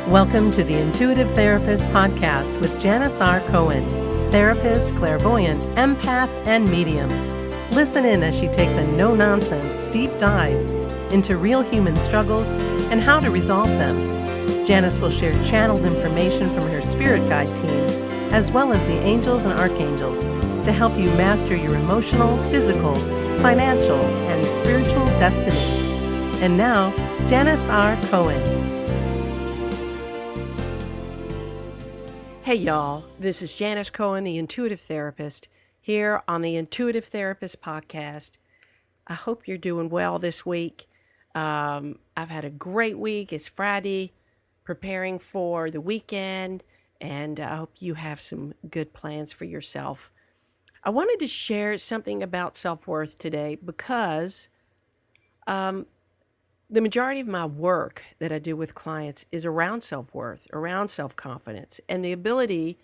Welcome to the Intuitive Therapist Podcast with Janis Cohen, therapist, clairvoyant, empath, and medium. Listen in as she takes a no-nonsense deep dive into real human struggles and how to resolve them. Janis will share channeled information from her spirit guide team, as well as the angels and archangels, to help you master your emotional, physical, financial, and spiritual destiny. And now, Janis R. Cohen. Hey y'all, this is Janis Cohen, the Intuitive Therapist, here on the Intuitive Therapist Podcast. I hope you're doing well this week. I've had a great week. It's Friday, preparing for the weekend, and I hope you have some good plans for yourself. I wanted to share something about self-worth today because the majority of my work that I do with clients is around self-worth, around self-confidence, and the ability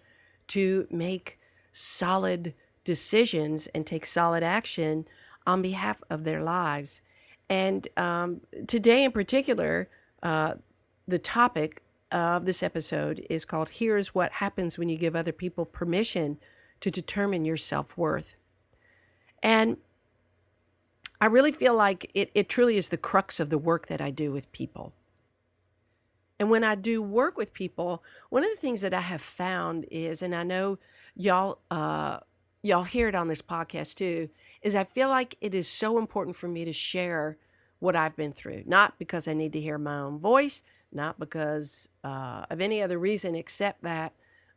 to make solid decisions and take solid action on behalf of their lives. And today in particular, the topic of this episode is called Here's What Happens When You Give Other People Permission to Determine Your Self-Worth. And I really feel like it truly is the crux of the work that I do with people. And when I do work with people, one of the things that I have found is, and I know y'all hear it on this podcast too, is I feel like it is so important for me to share what I've been through. Not because I need to hear my own voice, not because of any other reason except that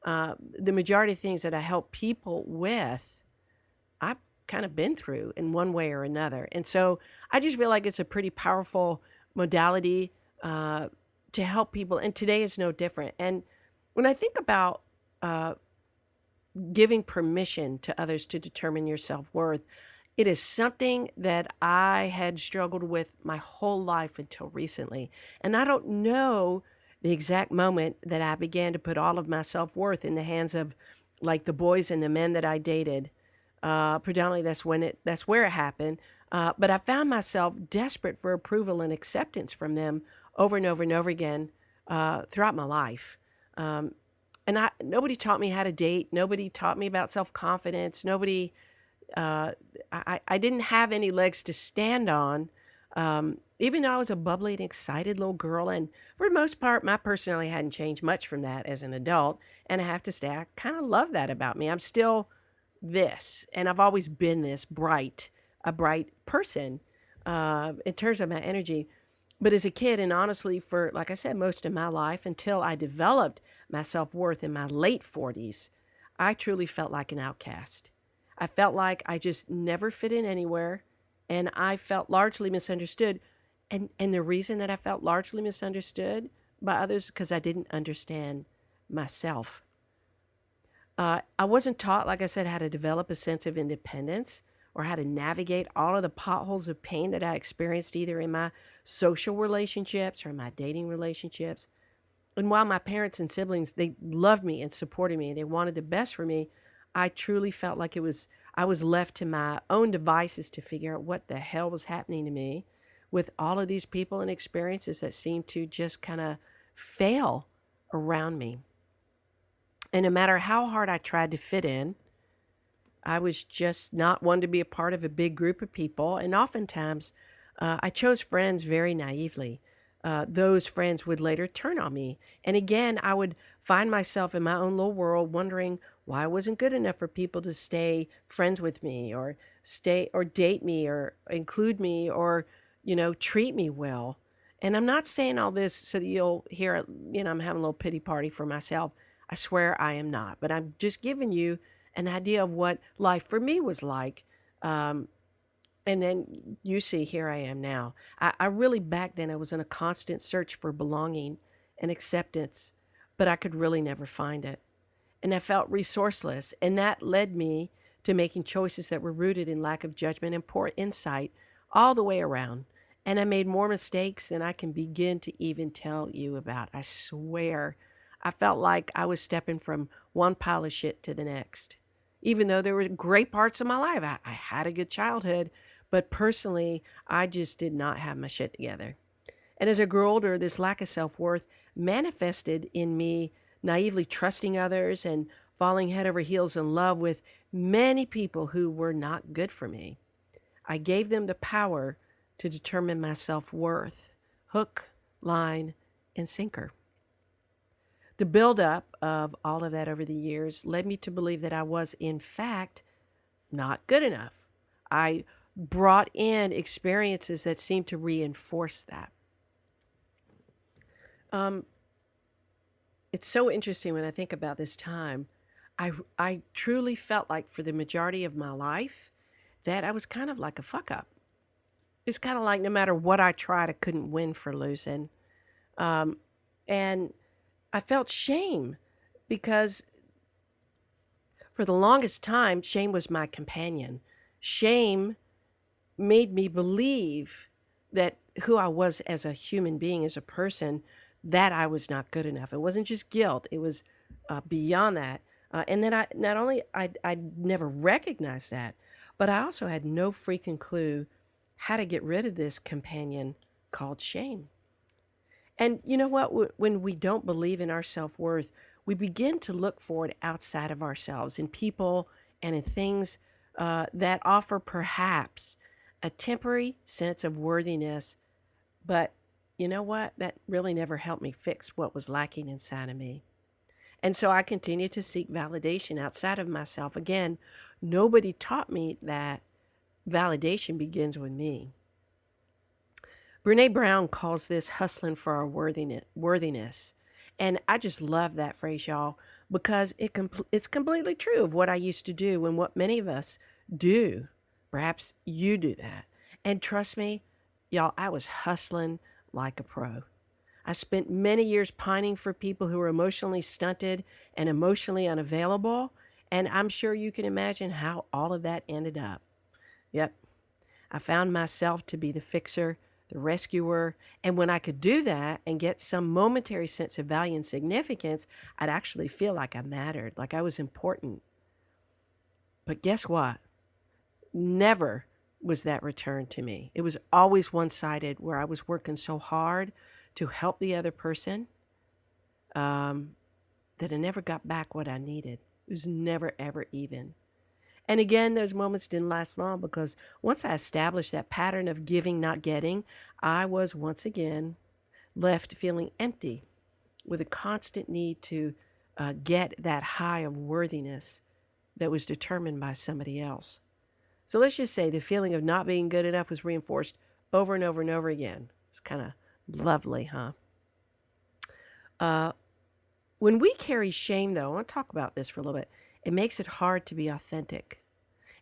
the majority of things that I help people with, I've kind of been through in one way or another. And so I just feel like it's a pretty powerful modality to help people. And today is no different. And when I think about giving permission to others to determine your self-worth, it is something that I had struggled with my whole life until recently. And I don't know the exact moment that I began to put all of my self-worth in the hands of like the boys and the men that I dated. Predominantly that's where it happened. But I found myself desperate for approval and acceptance from them over and over and over again throughout my life. And nobody taught me how to date. Nobody taught me about self-confidence. I didn't have any legs to stand on. Even though I was a bubbly and excited little girl, and for the most part, my personality hadn't changed much from that as an adult. And I have to say, I kind of love that about me. I'm still this, and I've always been a bright person in terms of my energy. But as a kid, and honestly for, like I said, most of my life until I developed my self-worth in my late 40s, I truly felt like an outcast. I felt like I just never fit in anywhere, and I felt largely misunderstood. And the reason that I felt largely misunderstood by others because I didn't understand myself. I wasn't taught, like I said, how to develop a sense of independence or how to navigate all of the potholes of pain that I experienced either in my social relationships or my dating relationships. And while my parents and siblings, they loved me and supported me, they wanted the best for me, I truly felt like I was left to my own devices to figure out what the hell was happening to me with all of these people and experiences that seemed to just kind of fail around me. And no matter how hard I tried to fit in, I was just not one to be a part of a big group of people. And oftentimes, I chose friends very naively. Those friends would later turn on me. And again, I would find myself in my own little world wondering why I wasn't good enough for people to stay friends with me or date me or include me or, treat me well. And I'm not saying all this so that you'll hear, I'm having a little pity party for myself. I swear I am not, but I'm just giving you an idea of what life for me was like. And then you see, here I am now. I really, back then, I was in a constant search for belonging and acceptance, but I could really never find it. And I felt resourceless. And that led me to making choices that were rooted in lack of judgment and poor insight all the way around. And I made more mistakes than I can begin to even tell you about. I swear. I felt like I was stepping from one pile of shit to the next. Even though there were great parts of my life. I had a good childhood, but personally, I just did not have my shit together. And as I grew older, this lack of self worth manifested in me naively trusting others and falling head over heels in love with many people who were not good for me. I gave them the power to determine my self worth, hook, line, and sinker. The buildup of all of that over the years led me to believe that I was, in fact, not good enough. I brought in experiences that seemed to reinforce that. Um, it's so interesting when I think about this time. I truly felt like for the majority of my life that I was kind of like a fuck up. It's kind of like no matter what I tried, I couldn't win for losing. Um, and I felt shame because for the longest time, shame was my companion. Shame made me believe that who I was as a human being, as a person, that I was not good enough. It wasn't just guilt, it was beyond that. And then I not only I never recognized that, but I also had no freaking clue how to get rid of this companion called shame. And you know what? When we don't believe in our self worth, we begin to look for it outside of ourselves in people and in things that offer perhaps a temporary sense of worthiness. But you know what? That really never helped me fix what was lacking inside of me. And so I continued to seek validation outside of myself. Again, nobody taught me that validation begins with me. Brene Brown calls this hustling for our worthiness. And I just love that phrase, y'all, because it's completely true of what I used to do and what many of us do. Perhaps you do that. And trust me, y'all, I was hustling like a pro. I spent many years pining for people who were emotionally stunted and emotionally unavailable. And I'm sure you can imagine how all of that ended up. Yep. I found myself to be the fixer, the rescuer. And when I could do that and get some momentary sense of value and significance, I'd actually feel like I mattered, like I was important. But guess what? Never was that returned to me. It was always one-sided, where I was working so hard to help the other person that I never got back what I needed. It was never, ever even. And again, those moments didn't last long, because once I established that pattern of giving, not getting, I was once again left feeling empty with a constant need to get that high of worthiness that was determined by somebody else. So let's just say the feeling of not being good enough was reinforced over and over and over again. It's kind of lovely, huh? When we carry shame, though, I want to talk about this for a little bit. It makes it hard to be authentic.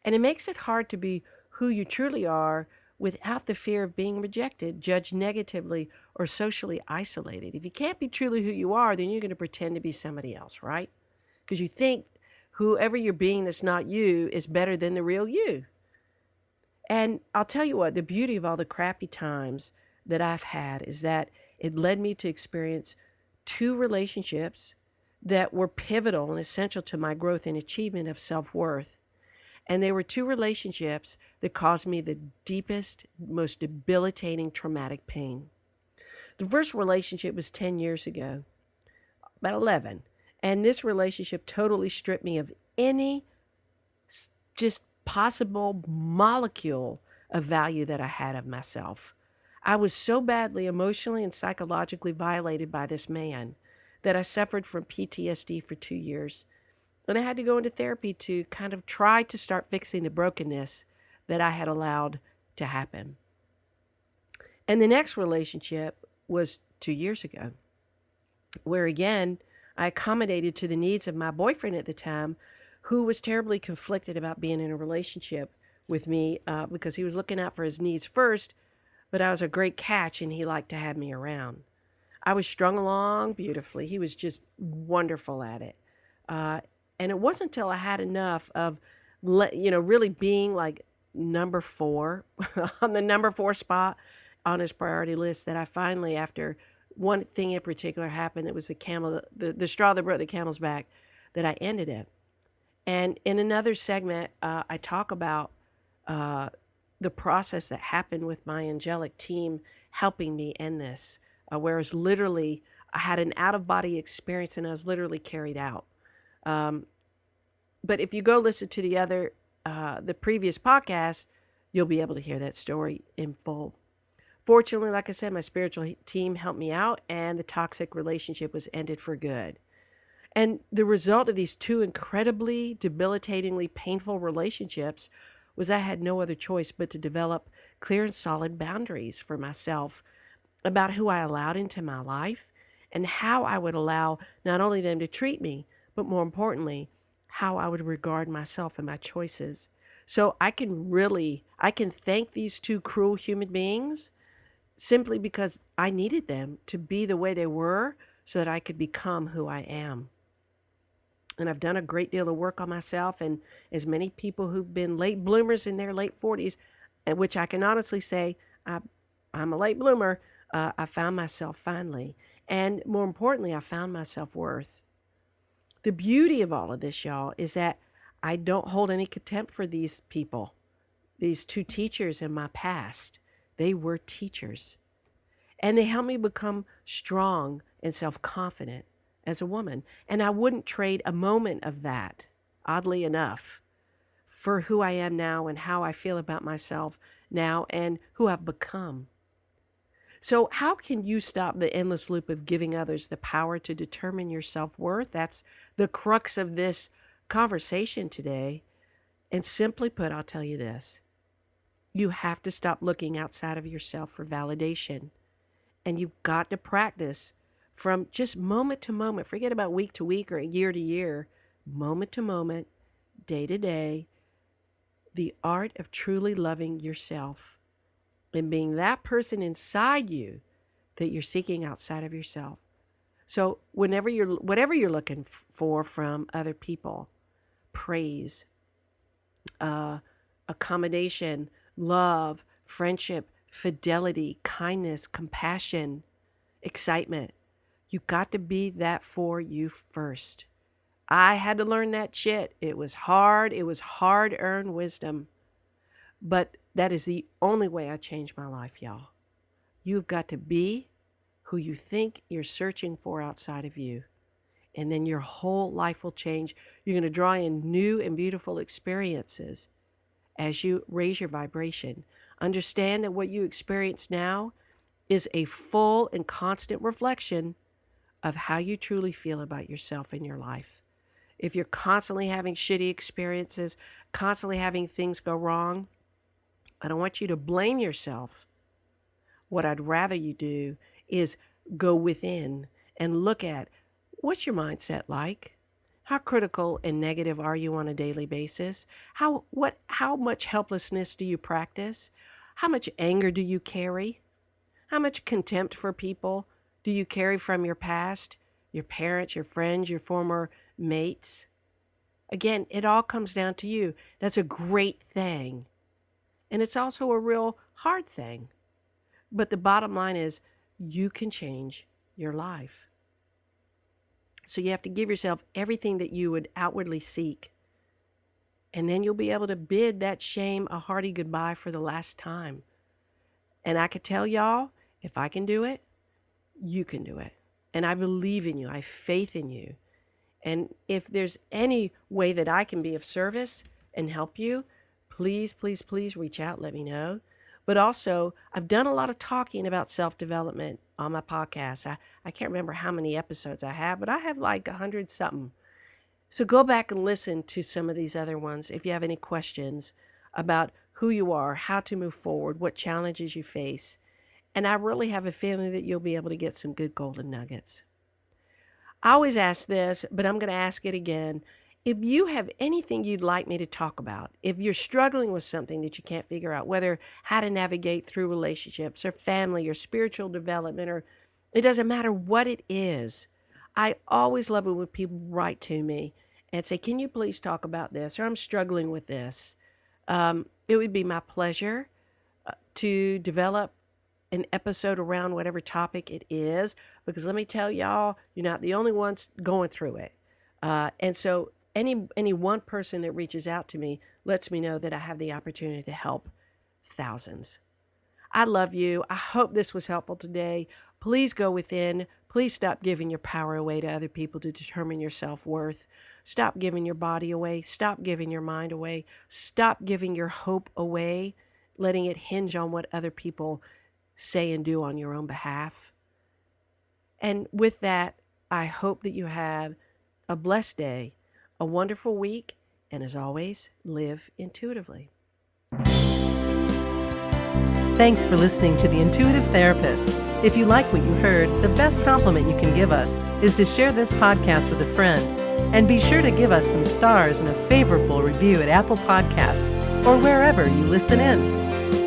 And it makes it hard to be who you truly are without the fear of being rejected, judged negatively, or socially isolated. If you can't be truly who you are, then you're going to pretend to be somebody else, right? Because you think whoever you're being that's not you is better than the real you. And I'll tell you what, the beauty of all the crappy times that I've had is that it led me to experience 2 relationships that were pivotal and essential to my growth and achievement of self-worth. And they were 2 relationships that caused me the deepest, most debilitating traumatic pain. The first relationship was 10 years ago, about 11. And this relationship totally stripped me of any just possible molecule of value that I had of myself. I was so badly emotionally and psychologically violated by this man that I suffered from PTSD for 2 years. And I had to go into therapy to kind of try to start fixing the brokenness that I had allowed to happen. And the next relationship was 2 years ago, where again, I accommodated to the needs of my boyfriend at the time, who was terribly conflicted about being in a relationship with me because he was looking out for his needs first, but I was a great catch and he liked to have me around. I was strung along beautifully. He was just wonderful at it. And it wasn't until I had enough of, really being like number 4 on the number 4 spot on his priority list that I finally, after one thing in particular happened, it was the straw that broke the camel's back, that I ended it. And in another segment, I talk about the process that happened with my angelic team helping me in this. Whereas literally, I had an out of body experience and I was literally carried out. Um, but if you go listen to the previous podcast, you'll be able to hear that story in full. Fortunately, like I said, my spiritual team helped me out and the toxic relationship was ended for good. And the result of these two incredibly debilitatingly painful relationships was I had no other choice but to develop clear and solid boundaries for myself about who I allowed into my life and how I would allow not only them to treat me, but more importantly, how I would regard myself and my choices. So I can thank these two cruel human beings simply because I needed them to be the way they were so that I could become who I am. And I've done a great deal of work on myself, and as many people who've been late bloomers in their late 40s, and which I can honestly say I'm a late bloomer, I found myself finally. And more importantly, I found my self-worth. The beauty of all of this, y'all, is that I don't hold any contempt for these people, these two teachers in my past. They were teachers. And they helped me become strong and self-confident as a woman. And I wouldn't trade a moment of that, oddly enough, for who I am now and how I feel about myself now and who I've become. So how can you stop the endless loop of giving others the power to determine your self-worth? That's the crux of this conversation today. And simply put, I'll tell you this. You have to stop looking outside of yourself for validation. And you've got to practice from just moment to moment. Forget about week to week or year to year. Moment to moment, day to day. The art of truly loving yourself and being that person inside you that you're seeking outside of yourself. So whatever you're looking for from other people, praise, accommodation, love, friendship, fidelity, kindness, compassion, excitement. You got to be that for you first. I had to learn that shit. It was hard. It was hard-earned wisdom. But that is the only way I changed my life, y'all. You've got to be who you think you're searching for outside of you. And then your whole life will change. You're going to draw in new and beautiful experiences as you raise your vibration. Understand that what you experience now is a full and constant reflection of how you truly feel about yourself and your life. If you're constantly having shitty experiences, constantly having things go wrong, I don't want you to blame yourself. What I'd rather you do is go within and look at what's your mindset like? How critical and negative are you on a daily basis? How much helplessness do you practice? How much anger do you carry? How much contempt for people do you carry from your past, your parents, your friends, your former mates? Again, it all comes down to you. That's a great thing. And it's also a real hard thing. But the bottom line is you can change your life. So you have to give yourself everything that you would outwardly seek. And then you'll be able to bid that shame a hearty goodbye for the last time. And I could tell y'all, if I can do it, you can do it. And I believe in you. I have faith in you. And if there's any way that I can be of service and help you, please, please, please reach out. Let me know. But also, I've done a lot of talking about self-development on my podcast. I can't remember how many episodes I have, but I have like 100 something. So go back and listen to some of these other ones if you have any questions about who you are, how to move forward, what challenges you face. And I really have a feeling that you'll be able to get some good golden nuggets. I always ask this, but I'm going to ask it again. If you have anything you'd like me to talk about, if you're struggling with something that you can't figure out, whether how to navigate through relationships or family or spiritual development, or it doesn't matter what it is, I always love it when people write to me and say, can you please talk about this? Or I'm struggling with this. It would be my pleasure to develop an episode around whatever topic it is, because let me tell y'all, you're not the only ones going through it. And so any one person that reaches out to me lets me know that I have the opportunity to help thousands. I love you. I hope this was helpful today. Please go within. Please stop giving your power away to other people to determine your self-worth. Stop giving your body away. Stop giving your mind away. Stop giving your hope away, letting it hinge on what other people say and do on your own behalf. And with that, I hope that you have a blessed day, a wonderful week, and as always, live intuitively. Thanks for listening to The Intuitive Therapist. If you like what you heard, the best compliment you can give us is to share this podcast with a friend. And be sure to give us some stars and a favorable review at Apple Podcasts or wherever you listen in.